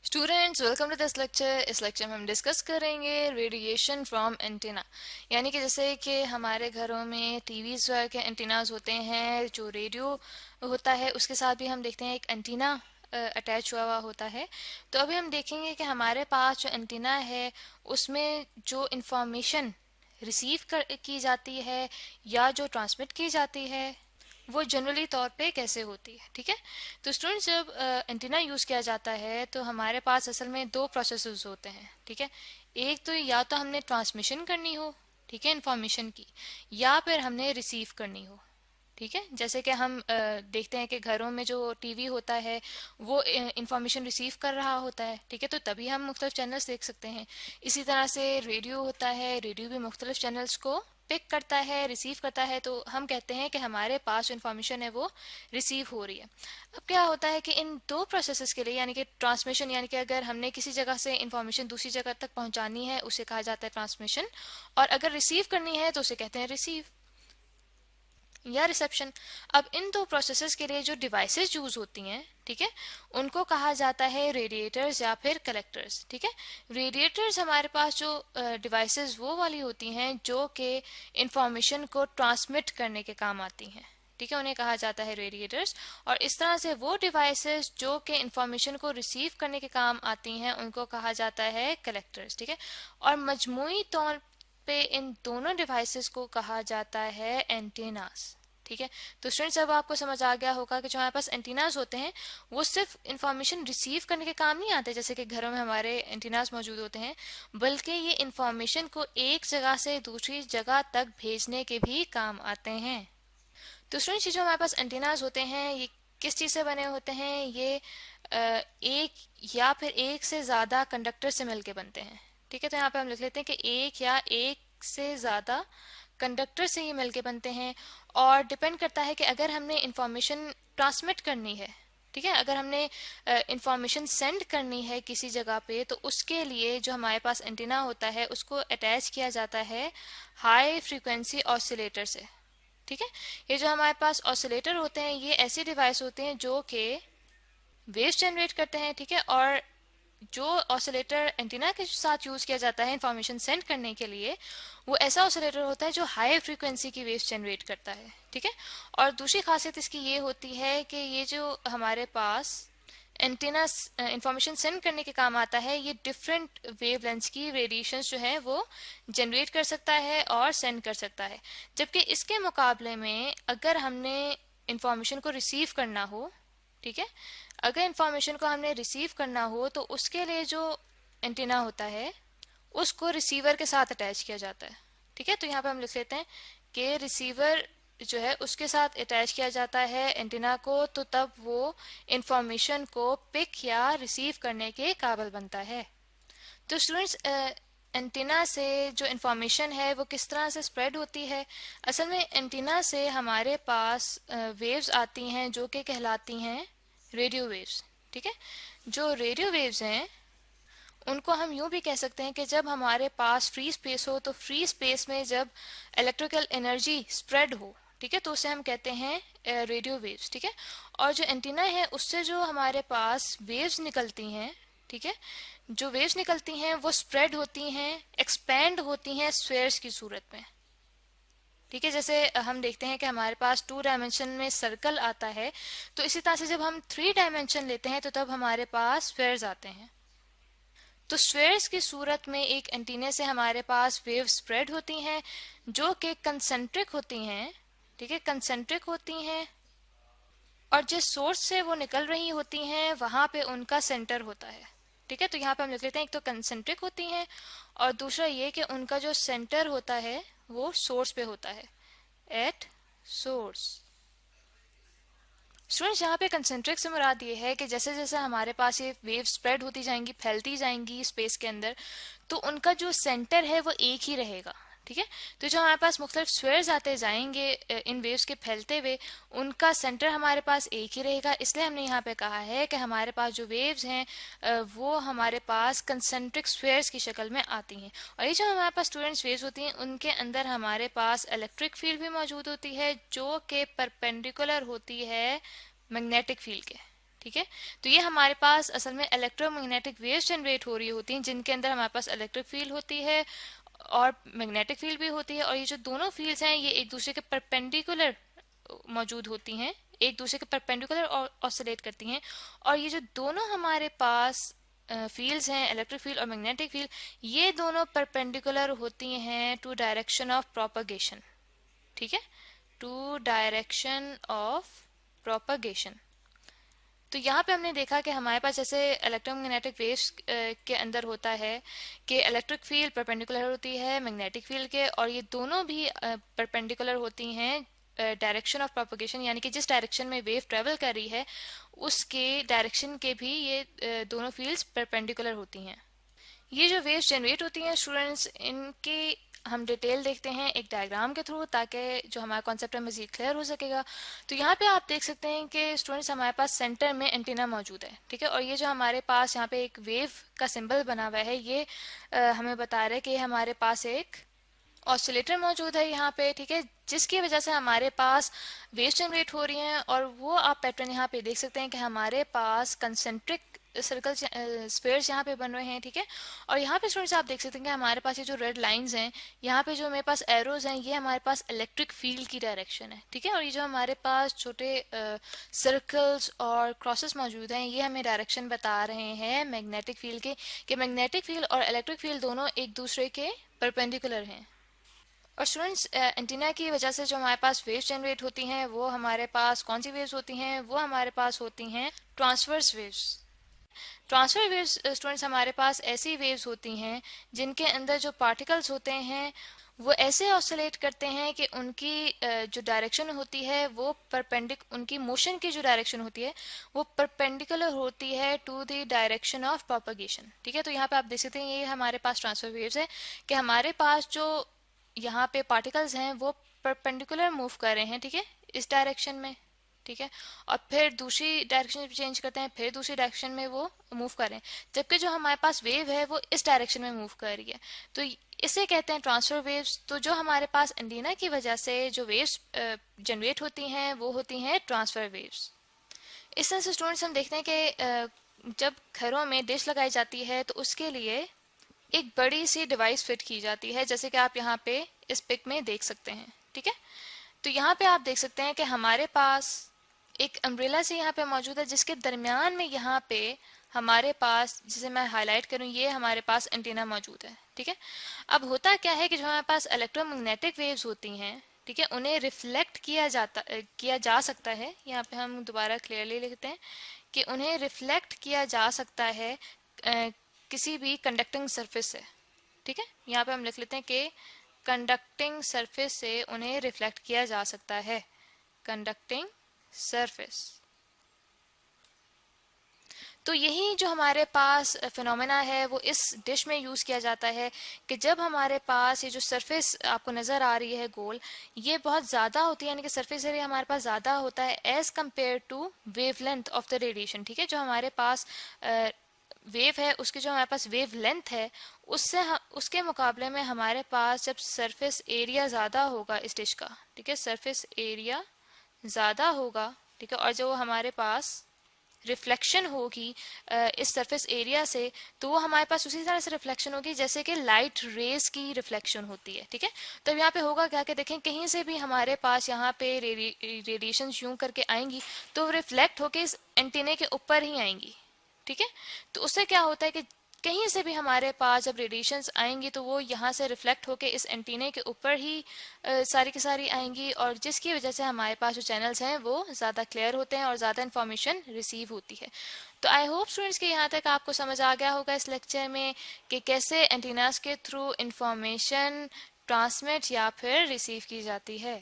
Students welcome to this lecture. इस lecture में हम डिस्कस करेंगे रेडिएशन फ्रॉम एंटीना। यानी कि जैसे कि हमारे घरों में टीवीज के एंटीनाज होते हैं, जो रेडियो होता है उसके साथ भी हम देखते हैं एक एंटीना अटैच हुआ हुआ होता है। तो अभी हम देखेंगे कि हमारे पास जो एंटीना है उसमें जो इंफॉर्मेशन रिसीव की जाती है या जो ट्रांसमिट की जाती है वो जनरली तौर पे कैसे होती है। ठीक है, तो स्टूडेंट्स जब एंटीना यूज़ किया जाता है तो हमारे पास असल में दो प्रोसेसेस होते हैं। ठीक है, एक तो या तो हमने ट्रांसमिशन करनी हो, ठीक है, इंफॉर्मेशन की, या फिर हमने रिसीव करनी हो। ठीक है, जैसे कि हम देखते हैं कि घरों में जो टीवी होता है वो इंफॉर्मेशन रिसीव कर रहा होता है। ठीक है, तो तभी हम मुख्तलिफ चैनल्स देख सकते हैं। इसी तरह से रेडियो होता है, रेडियो भी मुख्तलिफ चैनल्स को पिक करता है, रिसीव करता है, तो हम कहते हैं कि हमारे पास जो इन्फॉर्मेशन है वो रिसीव हो रही है। अब क्या होता है कि इन दो प्रोसेसेस के लिए, यानी कि ट्रांसमिशन, यानी कि अगर हमने किसी जगह से इंफॉर्मेशन दूसरी जगह तक पहुंचानी है उसे कहा जाता है ट्रांसमिशन, और अगर रिसीव करनी है तो उसे कहते हैं रिसीव या रिसेप्शन। अब इन दो प्रोसेसेस के लिए जो डिवाइसेस यूज होती हैं, ठीक है, उनको कहा जाता है रेडिएटर्स या फिर कलेक्टर्स। ठीक है, रेडिएटर्स हमारे पास जो डिवाइसेस वो वाली होती हैं जो कि इंफॉर्मेशन को ट्रांसमिट करने के काम आती हैं। ठीक है, उन्हें कहा जाता है रेडिएटर्स। और इस तरह से वो डिवाइसेस जो कि इंफॉर्मेशन को रिसीव करने के काम आती हैं उनको कहा जाता है कलेक्टर्स। ठीक है, और मजमूई तौर पे इन दोनों डिवाइसेस को कहा जाता है एंटेनास। ठीक है, तो स्टूडेंट्स अब आपको समझ आ गया होगा कि जो हमारे पास एंटीनाज होते हैं वो सिर्फ इंफॉर्मेशन रिसीव करने के काम नहीं आते, जैसे कि घरों में हमारे एंटीनाज मौजूद होते हैं, बल्कि ये इंफॉर्मेशन को एक जगह से दूसरी जगह तक भेजने के भी काम आते हैं। तो स्टूडेंट्स, ये जो हमारे पास एंटीनाज होते हैं ये किस चीज़ से बने होते हैं? ये एक या फिर एक से ज़्यादा कंडक्टर से मिलके बनते हैं। ठीक है, तो यहाँ पे हम लिख लेते हैं कि एक या एक से ज़्यादा कंडक्टर से ये मिलके बनते हैं। और डिपेंड करता है कि अगर हमने इंफॉर्मेशन ट्रांसमिट करनी है, ठीक है, अगर हमने इंफॉर्मेशन सेंड करनी है किसी जगह पे, तो उसके लिए जो हमारे पास एंटीना होता है उसको अटैच किया जाता है हाई फ्रीक्वेंसी ऑसिलेटर से। ठीक है, ये जो हमारे पास ऑसिलेटर होते हैं ये ऐसे डिवाइस होते हैं जो कि वेव्स जनरेट करते हैं। ठीक है, और जो ऑसिलेटर एंटीना के साथ यूज किया जाता है इंफॉर्मेशन सेंड करने के लिए, वो ऐसा ऑसिलेटर होता है जो हाई फ्रीक्वेंसी की वेव्स जनरेट करता है। ठीक है, और दूसरी खासियत इसकी ये होती है कि ये जो हमारे पास एंटीना इंफॉर्मेशन सेंड करने के काम आता है, ये डिफरेंट वेवलेंथ्स की रेडिएशंस जो है वो जनरेट कर सकता है और सेंड कर सकता है। जबकि इसके मुकाबले में अगर हमने इंफॉर्मेशन को रिसीव करना हो, ठीक है, अगर इंफॉर्मेशन को हमने रिसीव करना हो तो उसके लिए जो एंटीना होता है उसको रिसीवर के साथ अटैच किया जाता है। ठीक है, तो यहाँ पे हम लिख लेते हैं कि रिसीवर जो है उसके साथ अटैच किया जाता है एंटीना को, तो तब वो इंफॉर्मेशन को पिक या रिसीव करने के काबिल बनता है। तो स्टूडेंट्स, एंटीना से जो इंफॉर्मेशन है वो किस तरह से स्प्रेड होती है? असल में एंटीना से हमारे पास वेव्स आती हैं जो कि कहलाती हैं रेडियो वेव्स। ठीक है, जो रेडियो वेव्स हैं उनको हम यूं भी कह सकते हैं कि जब हमारे पास फ्री स्पेस हो, तो फ्री स्पेस में जब इलेक्ट्रिकल एनर्जी स्प्रेड हो, ठीक है, तो उसे हम कहते हैं रेडियो वेव्स। ठीक है, और जो एंटीना है उससे जो हमारे पास वेव्स निकलती हैं, ठीक है, जो वेव्स निकलती हैं वो स्प्रेड होती हैं, एक्सपैंड होती हैं स्फेयर्स की सूरत में। ठीक है, जैसे हम देखते हैं कि हमारे पास 2 डायमेंशन में सर्कल आता है, तो इसी तरह से जब हम 3 डायमेंशन लेते हैं तो तब हमारे पास स्फेयर्स आते हैं। तो स्फेयर्स की सूरत में एक एंटीने से हमारे पास वेव स्प्रेड होती हैं जो कि कंसेंट्रिक होती हैं। ठीक है, कंसेंट्रिक होती हैं, और जिस सोर्स से वो निकल रही होती हैं वहां पे उनका सेंटर होता है। ठीक है, तो यहाँ पे हम लिख लेते हैं एक तो कंसेंट्रिक होती हैं और दूसरा ये कि उनका जो सेंटर होता है वो सोर्स पे होता है, एट सोर्स। स्टूडेंट्स, यहाँ पे कंसेंट्रिक से मुराद ये है कि जैसे जैसे हमारे पास ये वेव स्प्रेड होती जाएंगी, फैलती जाएंगी स्पेस के अंदर, तो उनका जो सेंटर है वो एक ही रहेगा। ठीक है, तो जो हमारे पास मुख्तलिफ स्फेयर्स आते जाएंगे इन वेव्स के फैलते हुए, उनका सेंटर हमारे पास एक ही रहेगा। इसलिए हमने यहाँ पे कहा है कि हमारे पास जो वेव्स हैं वो हमारे पास कंसेंट्रिक स्फेयर्स की शक्ल में आती हैं। और ये जो हमारे पास स्टूडेंट्स वेव्स होती हैं उनके अंदर हमारे पास इलेक्ट्रिक फील्ड भी मौजूद होती है जो कि परपेंडिकुलर होती है मैग्नेटिक फील्ड के। ठीक है। तो ये हमारे पास असल में इलेक्ट्रोमैग्नेटिक वेव्स जनरेट हो रही होती हैं, जिनके अंदर हमारे पास इलेक्ट्रिक फील्ड होती है और मैग्नेटिक फील्ड भी होती है, और ये जो दोनों फील्ड्स हैं ये एक दूसरे के परपेंडिकुलर मौजूद होती हैं, एक दूसरे के परपेंडिकुलर ऑसिलेट करती हैं। और ये जो दोनों हमारे पास फील्ड्स हैं, इलेक्ट्रिक फील्ड और मैग्नेटिक फील्ड, ये दोनों परपेंडिकुलर होती हैं टू डायरेक्शन ऑफ प्रोपगेशन। ठीक है, टू डायरेक्शन ऑफ प्रोपगेशन। तो यहाँ पे हमने देखा कि हमारे पास जैसे इलेक्ट्रोमैग्नेटिक वेव्स के अंदर होता है कि इलेक्ट्रिक फील्ड परपेंडिकुलर होती है मैग्नेटिक फील्ड के, और ये दोनों भी परपेंडिकुलर होती हैं डायरेक्शन ऑफ प्रोपगेशन, यानी कि जिस डायरेक्शन में वेव ट्रेवल कर रही है उसके डायरेक्शन के भी ये दोनों फील्ड्स परपेंडिकुलर होती हैं। ये जो वेव्स जनरेट होती हैं स्टूडेंट्स, इनकी हम डिटेल देखते हैं एक डायग्राम के थ्रू, ताकि जो हमारा कॉन्सेप्ट है मजीद क्लियर हो सकेगा। तो यहाँ पे आप देख सकते हैं कि स्टूडेंट्स हमारे पास सेंटर में एंटीना मौजूद है, ठीक है। और ये जो हमारे पास यहाँ पे एक वेव का सिंबल बना हुआ है, ये हमें बता रहा है कि हमारे पास एक ऑसिलेटर मौजूद है यहाँ पे, ठीक है, जिसकी वजह से हमारे पास वेव जनरेट हो रही हैं। और वो आप पैटर्न यहाँ पे देख सकते हैं कि हमारे पास कंसेंट्रिक सर्कल स्फीयर्स यहाँ पे बन रहे हैं, ठीक है। और यहाँ पे स्टूडेंट्स आप देख सकते हैं कि हमारे पास ये जो रेड लाइंस हैं, यहाँ पे जो मेरे पास एरोज हैं, ये हमारे पास इलेक्ट्रिक फील्ड की डायरेक्शन है, ठीक है। और ये जो हमारे पास छोटे सर्कल्स और क्रॉसेस मौजूद हैं, ये हमें डायरेक्शन बता रहे हैं मैग्नेटिक फील्ड के, कि मैग्नेटिक फील्ड और इलेक्ट्रिक फील्ड दोनों एक दूसरे के परपेंडिकुलर हैं। और स्टूडेंट्स एंटीना की वजह से जो हमारे पास वेव्स जनरेट होती हैं, वो हमारे पास कौन सी वेव्स होती हैं, वो हमारे पास होती हैं transverse waves. Transfer waves students हमारे पास ऐसी वेव्स होती हैं जिनके अंदर जो पार्टिकल्स होते हैं वो ऐसे ऑसिलेट करते हैं कि उनकी जो डायरेक्शन होती है वो उनकी मोशन की जो डायरेक्शन होती है वो परपेंडिकुलर होती है to the direction of propagation, ठीक है। तो यहाँ पे आप देख सकते हैं ये हमारे पास ट्रांसफर वेव्स है कि हमारे पास जो यहाँ पे पार्टिकल्स हैं वो परपेंडिकुलर मूव कर रहे हैं, ठीक है, इस डायरेक्शन में, ठीक है। और फिर दूसरी डायरेक्शन चेंज करते हैं, फिर दूसरी डायरेक्शन में वो मूव कर रहे हैं, जबकि जो हमारे पास वेव है वो इस डायरेक्शन में मूव कर रही है। तो इसे कहते हैं ट्रांसफर वेव्स। तो जो हमारे पास एंटीना की वजह से जो वेव्स जनरेट होती हैं वो होती हैं ट्रांसफर वेव्स। इस तरह से स्टूडेंट्स हम देखते हैं कि जब घरों में डिश लगाई जाती है तो उसके लिए एक बड़ी सी डिवाइस फिट की जाती है, जैसे कि आप यहाँ पे इस पिक में देख सकते हैं, ठीक है। तो यहाँ पे आप देख सकते हैं कि हमारे पास एक अम्ब्रेला से यहाँ पे मौजूद है, जिसके दरमियान में यहाँ पे हमारे पास, जिसे मैं हाईलाइट करूँ, ये हमारे पास एंटीना मौजूद है, ठीक है। अब होता क्या है कि जो हमारे पास इलेक्ट्रोमैग्नेटिक वेव्स होती हैं, ठीक है, उन्हें रिफ्लेक्ट किया जा सकता है। यहाँ पे हम दोबारा क्लियरली लिखते हैं कि उन्हें रिफ्लेक्ट किया जा सकता है किसी भी कंडक्टिंग सरफेस से, ठीक है। यहाँ पे हम लिख लेते हैं कि कंडक्टिंग सरफेस से उन्हें रिफ्लेक्ट किया जा सकता है, कंडक्टिंग सरफेस। तो यही जो हमारे पास फिनोमेना है वो इस डिश में यूज़ किया जाता है कि जब हमारे पास ये जो सरफेस आपको नज़र आ रही है गोल, ये बहुत ज़्यादा होती है, यानी कि सरफेस एरिया हमारे पास ज़्यादा होता है as compare to wavelength of the radiation, ठीक है। जो हमारे पास वेव है उसकी जो हमारे पास वेव लेंथ है उसके मुकाबले में हमारे पास जब सरफेस एरिया ज़्यादा होगा इस डिश का, ठीक है, सरफेस एरिया ज़्यादा होगा, ठीक है, और जो हमारे पास रिफ्लेक्शन होगी इस सरफेस एरिया से, तो वो हमारे पास उसी तरह से रिफ्लेक्शन होगी जैसे कि लाइट रेज की रिफ्लेक्शन होती है, ठीक है। तो यहाँ पे होगा क्या कि देखें कहीं से भी हमारे पास यहाँ पे रेडिएशन यूं करके आएंगी तो वो रिफ्लेक्ट होके इस एंटीने के ऊपर ही आएंगी, ठीक है। तो उससे क्या होता है कि कहीं से भी हमारे पास जब रेडिएशंस आएंगी तो वो यहाँ से रिफ्लेक्ट होके इस एंटीने के ऊपर ही सारी की सारी आएंगी, और जिसकी वजह से हमारे पास जो चैनल्स हैं वो ज़्यादा क्लियर होते हैं और ज़्यादा इन्फॉर्मेशन रिसीव होती है। तो आई होप स्टूडेंट्स कि यहाँ तक आपको समझ आ गया होगा इस लेक्चर में कि कैसे एंटीनास के थ्रू इंफॉर्मेशन ट्रांसमिट या फिर रिसीव की जाती है।